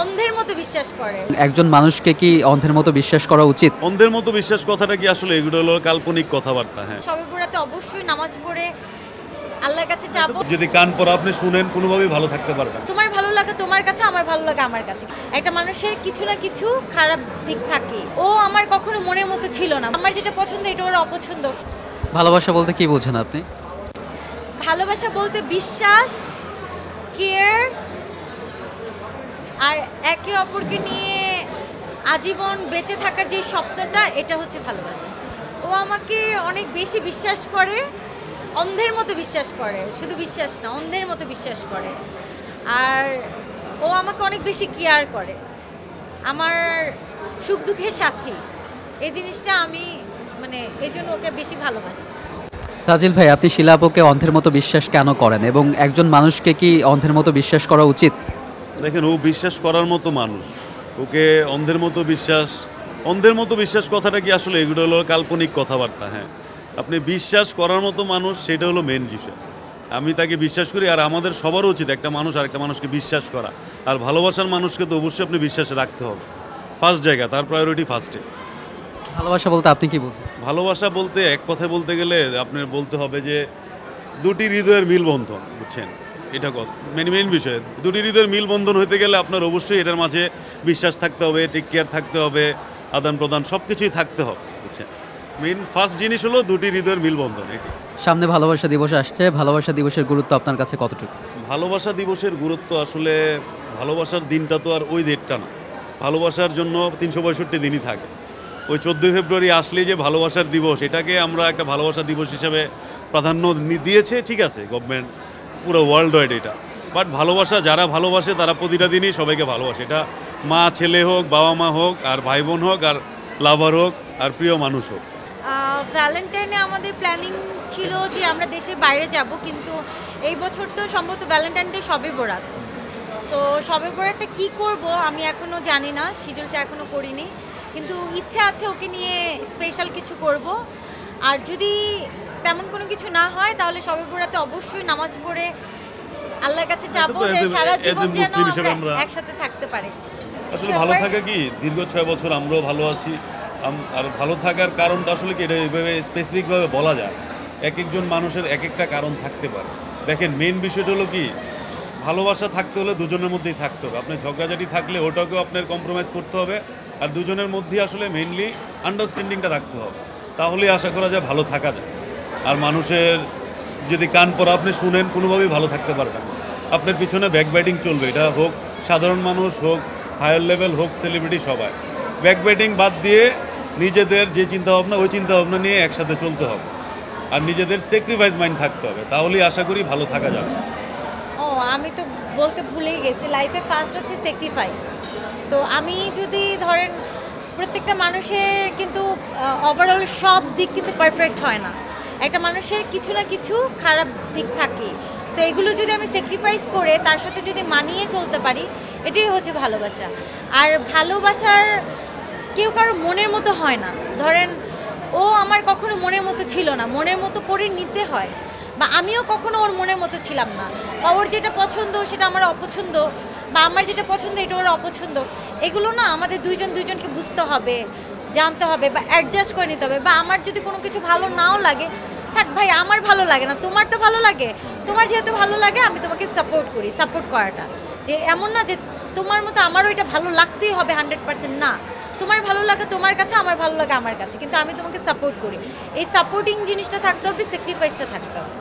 অন্ধের মতো বিশ্বাস করে। একজন মানুষকে কি অন্ধের মতো বিশ্বাস করা উচিত? অন্ধের মতো বিশ্বাস কথাটা কি আসলে এগুলো হলো কাল্পনিক কথাবার্তা। হ্যাঁ, সবে বরাতে অবশ্যই নামাজ পড়ে আল্লাহর কাছে চাবো। যদি কান পড়া আপনি শুনেন কোনোভাবেই ভালো থাকতে পারবেন। তোমার ভালো লাগে তোমার কাছে, আমার ভালো লাগে আমার কাছে। একটা মানুষের কিছু না কিছু খারাপ দিক থাকে। ও আমার কখনো মনের মতো ছিল না। আমার যেটা পছন্দ এটা ওর অপছন্দ। ভালোবাসা বলতে কি বোঝেন আপনি? ভালোবাসা বলতে বিশ্বাস, কেয়ার আর একে অপরকে নিয়ে আজীবন বেঁচে থাকার যে স্বপ্নটা, এটা হচ্ছে ভালোবাসা। ও আমাকে অনেক বেশি বিশ্বাস করে, অন্ধের মতো বিশ্বাস করে। শুধু বিশ্বাস না, অন্ধের মতো বিশ্বাস করে। আর ও আমাকে অনেক বেশি কেয়ার করে, আমার সুখ দুঃখের সাথী। এই জিনিসটা আমি এই জন্য ওকে বেশি ভালোবাসি। সাজিল ভাই, আপনি শিলা আপুকে অন্ধের মতো বিশ্বাস কেন করেন এবং একজন মানুষকে কি অন্ধের মতো বিশ্বাস করা উচিত? দেখেন, ও বিশ্বাস করার মতো মানুষ, ওকে অন্ধের মতো বিশ্বাস কথাটা কি আসলে এগুলো হলো কাল্পনিক কথাবার্তা। হ্যাঁ, আপনি বিশ্বাস করার মতো মানুষ, সেটা হলো মেন বিষয়। আমি তাকে বিশ্বাস করি, আর আমাদের সবার উচিত একটা মানুষ আর একটা মানুষকে বিশ্বাস করা। আর ভালোবাসার মানুষকে তো অবশ্যই আপনি বিশ্বাসে রাখতে হবে, ফার্স্ট জায়গা, তার প্রায়োরিটি ফার্স্টে। ভালোবাসা বলতে আপনি কি বোঝেন? ভালোবাসা বলতে এক কথায় বলতে গেলে আপনার বলতে হবে যে দুটি হৃদয়ের মিলবন্ধন, বুঝছেন? এটা মেন বিষয়। দুটি হৃদয়ের মিলবন্ধন হতে গেলে আপনার অবশ্যই এটার মাঝে বিশ্বাস থাকতে হবে, টেক কেয়ার থাকতে হবে, আদান প্রদান সব কিছুই থাকতে হবে, বুঝছেন? মেন ফার্স্ট জিনিস হলো দুটি হৃদয়ের মিলবন্ধন। এটি সামনে ভালোবাসা দিবস আসছে, ভালোবাসা দিবসের গুরুত্ব আপনার কাছে কতটুকু? ভালোবাসা দিবসের গুরুত্ব আসলে, ভালোবাসার দিনটা তো আর ওই ডেটটা না। ভালোবাসার জন্য 365 দিনই থাকে। ওই 14 ফেব্রুয়ারি আসলে যে ভালোবাসার দিবস, এটাকে আমরা একটা ভালোবাসা দিবস হিসাবে প্রাধান্য দিয়েছে, ঠিক আছে, গভর্নমেন্ট পুরো ওয়ার্ল্ড ওয়াইড এটা। বাট ভালোবাসা, যারা ভালোবাসে তারা প্রতিটা দিনই সবাইকে ভালোবাসে। এটা মা ছেলে হোক, বাবা মা হোক, আর ভাই বোন হোক, আর লাভার হোক, আর প্রিয় মানুষ হোক। ভ্যালেন্টাইনে আমাদের প্ল্যানিং ছিল যে আমরা দেশের বাইরে যাব, কিন্তু এই বছর তো সম্ভবত ভ্যালেন্টাইন ডে শবে বরাত। তো শবে বরাতটা কী করব আমি এখনও জানি না, শিডিউলটা এখনও করিনি, কিন্তু ইচ্ছা আছে ওকে নিয়ে স্পেশাল কিছু করব। আর যদি তেমন কোনো কিছু না হয় তাহলে শবে বরাতে অবশ্যই নামাজ পড়ে আল্লাহর কাছে চাবো যে সারা জীবন যেন আমরা একসাথে থাকতে পারি। আসলে ভালো থাকা কি, দীর্ঘ 6 বছর আমরাও ভালো আছি। আর ভালো থাকার কারণটা আসলে কি, এটা এইভাবে স্পেসিফিকভাবে বলা যায়। এক একজন মানুষের এক একটা কারণ থাকতে পারে। দেখেন, মেন বিষয়টা হলো কি, ভালোবাসা থাকতে হলে দুজনের মধ্যেই থাকতে হবে। আপনি ঝগড়াঝাটি থাকলে ওটাকেও আপনার কম্প্রোমাইজ করতে হবে, আর দুজনের মধ্যেই আসলে মেইনলি আন্ডারস্ট্যান্ডিংটা রাখতে হবে। তাহলেই আশা করা যায় ভালো থাকা যায়। আর মানুষের যদি কান পড়া আপনি শুনেন, কোনোভাবেই ভালো থাকতে পারবেন। আপনার পিছনে ব্যাকবাইটিং চলবে, এটা হোক সাধারণ মানুষ, হোক হায়ার লেভেল, হোক সেলিব্রিটি, সবাই ব্যাকবাইটিং বাদ দিয়ে নিজেদের যে চিন্তাভাবনা, ওই চিন্তাভাবনা নিয়ে একসাথে চলতে হবে। আর নিজেদের স্যাক্রিফাইস মাইন্ড থাকতে হবে, তাহলেই আশা করি ভালো থাকা যাবে। ও, আমি তো বলতে ভুলেই গেছি, লাইফে ফার্স্ট হচ্ছে স্যাক্রিফাইস। তো আমি যদি ধরেন, প্রত্যেকটা মানুষের কিন্তু ওভারঅল সব দিক কিন্তু পারফেক্ট হয় না। একটা মানুষের কিছু না কিছু খারাপ দিক থাকে। সো এগুলো যদি আমি স্যাক্রিফাইস করে তার সাথে যদি মানিয়ে চলতে পারি, এটাই হচ্ছে ভালোবাসা। আর ভালোবাসার কেউ কারো মনের মতো হয় না। ধরেন, ও আমার কখনো মনের মতো ছিল না, মনের মতো করে নিতে হয়। বা আমিও কখনো ওর মনের মতো ছিলাম না, বা ওর যেটা পছন্দ সেটা আমার অপছন্দ, বা আমার যেটা পছন্দ এটা ওর অপছন্দ। এগুলো না আমাদের দুইজনকে বুঝতে হবে, জানতে হবে, বা অ্যাডজাস্ট করে নিতে হবে। বা আমার যদি কোনো কিছু ভালো নাও লাগে, থাক ভাই, আমার ভালো লাগে না, তোমার তো ভালো লাগে, তোমার যেহেতু ভালো লাগে আমি তোমাকে সাপোর্ট করি। সাপোর্ট করাটা যে এমন না যে তোমার মতো আমারও এটা ভালো লাগতেই হবে 100%, না। তোমার ভালো লাগে তোমার কাছে, আমার ভালো লাগে আমার কাছে, কিন্তু আমি তোমাকে সাপোর্ট করি। এই সাপোর্টিং জিনিসটা থাকতে হবে, স্যাক্রিফাইসটা থাকতে হবে।